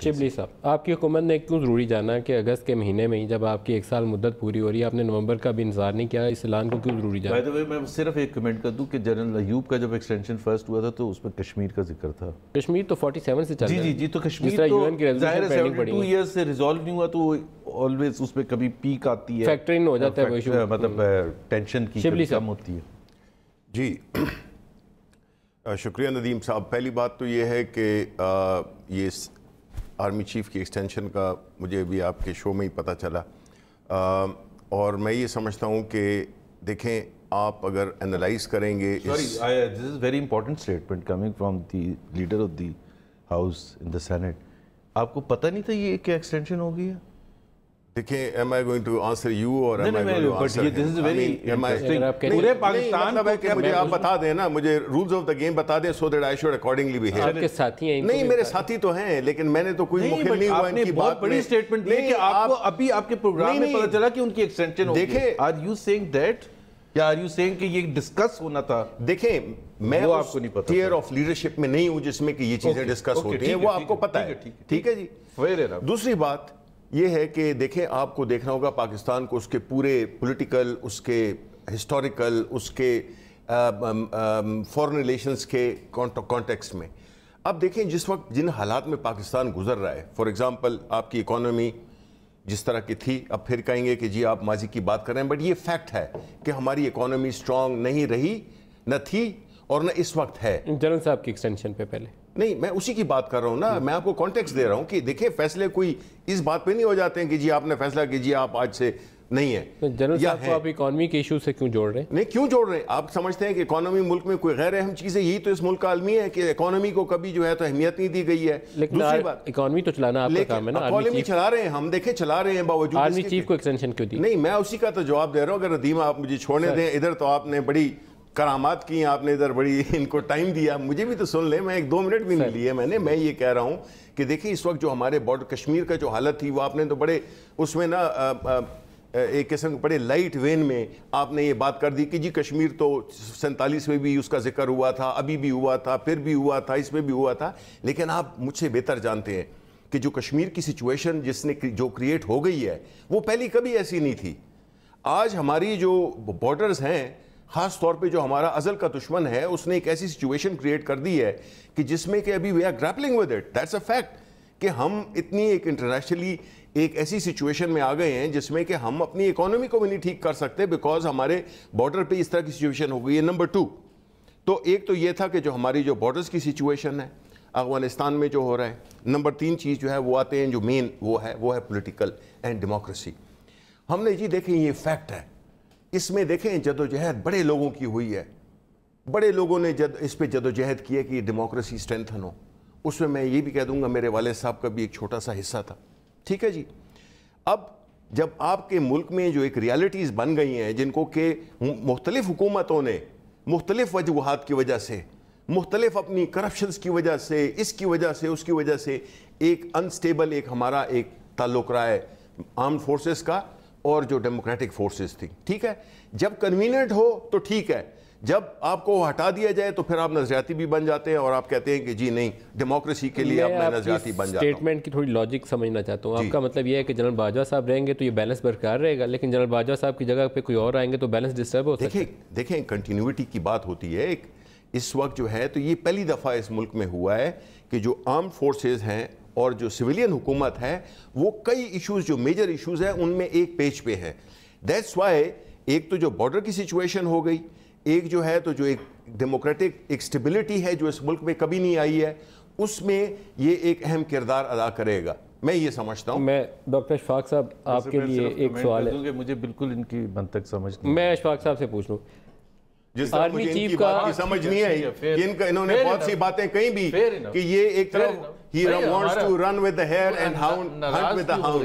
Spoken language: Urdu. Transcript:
شبلی صاحب، آپ کی حکومت نے کیوں ضروری جانا کہ اگست کے مہینے میں ہی جب آپ کی 1 سال مدت پوری ہو رہی ہے، آپ نے نومبر کا بھی انتظار نہیں کیا؟ اس اعلان کو کیوں ضروری جانا؟ بائی دا وے میں صرف ایک کمنٹ کر دوں کہ جنرل ایوب کا جب ایکسٹینشن فرسٹ ہوا تھا تو اس میں کشمیر کا ذکر تھا. کشمیر تو 47 سے چل رہا ہے. جی تو کشمیر تو ظاہر ہے 72 ایئرز سے ریزالو نہیں ہوا تو آلویز اس پہ کبھی پیک آتی ہے, فیکٹر ان ہو جاتا ہے وہ ایشو, مطلب ٹینشن کی کم ہوتی ہے. جی شکریہ ندیم صاحب. پہلی بات تو یہ ہے کہ یہ آرمی چیف کی ایکسٹینشن کا مجھے بھی آپ کے شو میں ہی پتہ چلا, اور میں یہ سمجھتا ہوں کہ دیکھیں آپ اگر انالائز کریں گے, this is very important statement coming from the leader of the house in the senate. آپ کو پتہ نہیں تھا یہ کیا ایکسٹینشن ہو گئی ہے؟ دیکھیں am I going to answer you or am I going to answer him? This is very interesting. پورے پاکستان کو کہ مجھے آپ بتا دیں نا, مجھے رولز آف دا گیم بتا دیں so that I should accordingly behave. آپ کے ساتھی ہیں؟ نہیں میرے ساتھی تو ہیں لیکن میں نے تو کوئی مخل نہیں ہوا ان کی بات میں. بہت بڑی اسٹیٹمنٹ دی کہ آپ کو ابھی آپ کے پروگرام میں پتہ چلا کہ ان کی ایکسٹینشن ہو گئی. Are you saying that یا are you saying کہ یہ ڈسکس ہونا تھا؟ دیکھیں میں اس ٹیئر آف لیڈرشپ میں نہیں ہوں جس میں کہ یہ چیزیں ڈسکس ہوتی ہیں, وہ آپ کو پتہ ہے. ٹھیک ہے جی. دوسری بات یہ ہے کہ دیکھیں آپ کو دیکھنا ہوگا پاکستان کو اس کے پورے پولیٹیکل, اس کے ہسٹوریکل, اس کے فورن ریلیشنز کے کانٹیکسٹ میں. اب دیکھیں جس وقت جن حالات میں پاکستان گزر رہا ہے, فار ایگزامپل آپ کی اکانومی جس طرح کی تھی, اب پھر کہیں گے کہ جی آپ ماضی کی بات کر رہے ہیں, بٹ یہ فیکٹ ہے کہ ہماری اکانومی اسٹرانگ نہیں رہی, نہ تھی اور نہ اس وقت ہے. جنرل صاحب کی ایکسٹینشن پہ پہلے نہیں, میں اسی کی بات کر رہا ہوں نا, میں آپ کو کانٹیکسٹ دے رہا ہوں کہ دیکھیں فیصلے کوئی اس بات پہ نہیں ہو جاتے ہیں کہ جی آپ نے فیصلہ کیجیے آپ آج سے نہیں ہے. جنرل صاحب کو آپ اکانومی کے ایشو سے کیوں جوڑ رہے ہیں؟ نہیں کیوں جوڑ رہے ہیں؟ آپ سمجھتے ہیں کہ اکانومی ملک میں کوئی غیر اہم چیز ہے؟ یہی تو اس ملک کا عالمی ہے کہ اکانومی کو کبھی جو ہے تو اہمیت نہیں دی گئی ہے. دوسری بات اکانومی تو چلانا آپ کا کام ہے نا. اکانومی چلا رہے ہیں ہم, دیکھیں چلا رہے ہیں باوجود آرمی چیف کو ایکسٹینشن کیوں دی؟ نہیں میں اسی کا تو جواب دے رہا ہوں. اگر ندیم آپ مجھے چھوڑنے دیں, ادھر تو آپ نے بڑی کرامات کی, آپ نے ادھر بڑی ان کو ٹائم دیا, مجھے بھی تو سن لیں. میں 1-2 منٹ بھی نہیں لیے میں نے. میں یہ کہہ رہا ہوں کہ دیکھیں اس وقت جو ہمارے بارڈر کشمیر کا جو حالت تھی وہ آپ نے تو بڑے اس میں نا ایک قسم بڑے لائٹ وین میں آپ نے یہ بات کر دی کہ جی کشمیر تو 47 میں بھی اس کا ذکر ہوا تھا, ابھی بھی ہوا تھا, پھر بھی ہوا تھا, اس میں بھی ہوا تھا. لیکن آپ مجھ سے بہتر جانتے ہیں کہ جو کشمیر کی سچویشن جس نے جو کریٹ ہو گئی ہے وہ پہلی کبھی ایسی نہیں تھی. آج ہماری جو بارڈرز ہیں, خاص طور پہ جو ہمارا ازل کا دشمن ہے, اس نے ایک ایسی سچویشن کریٹ کر دی ہے کہ جس میں کہ ابھی we are grappling with it. That's a fact کہ ہم اتنی ایک انٹرنیشنلی ایک ایسی سچویشن میں آ گئے ہیں جس میں کہ ہم اپنی اکانومی کو بھی نہیں ٹھیک کر سکتے بیکاز ہمارے بارڈر پہ اس طرح کی سچویشن ہو گئی ہے. نمبر 2 تو ایک تو یہ تھا کہ جو ہماری جو بارڈرز کی سچویشن ہے افغانستان میں جو ہو رہا ہے. نمبر 3 چیز جو ہے وہ آتے ہیں جو مین وہ ہے پولیٹیکل اینڈ ڈیموکریسی. ہم نے جی دیکھیں یہ فیکٹ ہے, اس میں دیکھیں جدوجہد بڑے لوگوں کی ہوئی ہے, بڑے لوگوں نے اس پہ جدوجہد کی ہے کہ یہ ڈیموکریسی اسٹرینتھن ہو. اس میں یہ بھی کہہ دوں گا میرے والد صاحب کا بھی ایک چھوٹا سا حصہ تھا. ٹھیک ہے جی. اب جب آپ کے ملک میں جو ایک ریالٹیز بن گئی ہیں جن کو کہ مختلف حکومتوں نے مختلف وجوہات کی وجہ سے, مختلف اپنی کرپشنز کی وجہ سے, اس کی وجہ سے, اس کی وجہ سے ایک انسٹیبل ایک ہمارا ایک تعلق رہا ہے آرمڈ فورسز کا اور جو ڈیموکریٹک فورسز تھی. ٹھیک ہے, جب کنوینئنٹ ہو تو ٹھیک ہے, جب آپ کو ہٹا دیا جائے تو پھر آپ نظریاتی بھی بن جاتے ہیں اور آپ کہتے ہیں کہ جی نہیں ڈیموکریسی کے لیے اب میں نظریاتی بن جاتا ہوں. اسٹیٹمنٹ کی تھوڑی لاجک سمجھنا چاہتا ہوں. آپ کا مطلب یہ ہے کہ جنرل باجوہ صاحب رہیں گے تو یہ بیلنس برقرار رہے گا, لیکن جنرل باجوہ صاحب کی جگہ پہ کوئی اور آئیں گے تو بیلنس ڈسٹرب ہو سکتا ہے. دیکھیں کنٹینیوٹی کی بات ہوتی ہے. ایک اس وقت جو ہے تو یہ پہلی دفعہ اس ملک میں ہوا ہے کہ جو آرمڈ فورسز ہیں اور جو سویلین حکومت ہے وہ کئی ایشوز جو میجر ایشوز ہیں ان میں ایک پیج پہ ہے. دیٹس وائی ایک تو جو بارڈر کی سچویشن ہو گئی, ایک جو ہے تو جو ایک ڈیموکریٹک ایک سٹیبلٹی ہے جو اس ملک میں کبھی نہیں آئی ہے, اس میں یہ ایک اہم کردار ادا کرے گا. میں یہ سمجھتا ہوں. میں ڈاکٹر اشفاق صاحب آپ کے لیے ایک سوال ہے, مجھے بالکل ان کی منطق سمجھ نہیں. میں اشفاق صاحب سے پوچھ لوں, جس طرح مجھے ان کی بات کی سمجھ نہیں آئی کہ انہوں نے بہت سی باتیں کہیں بھی کہ یہ ایک طرف he wants to run with the hare and hunt with the hound.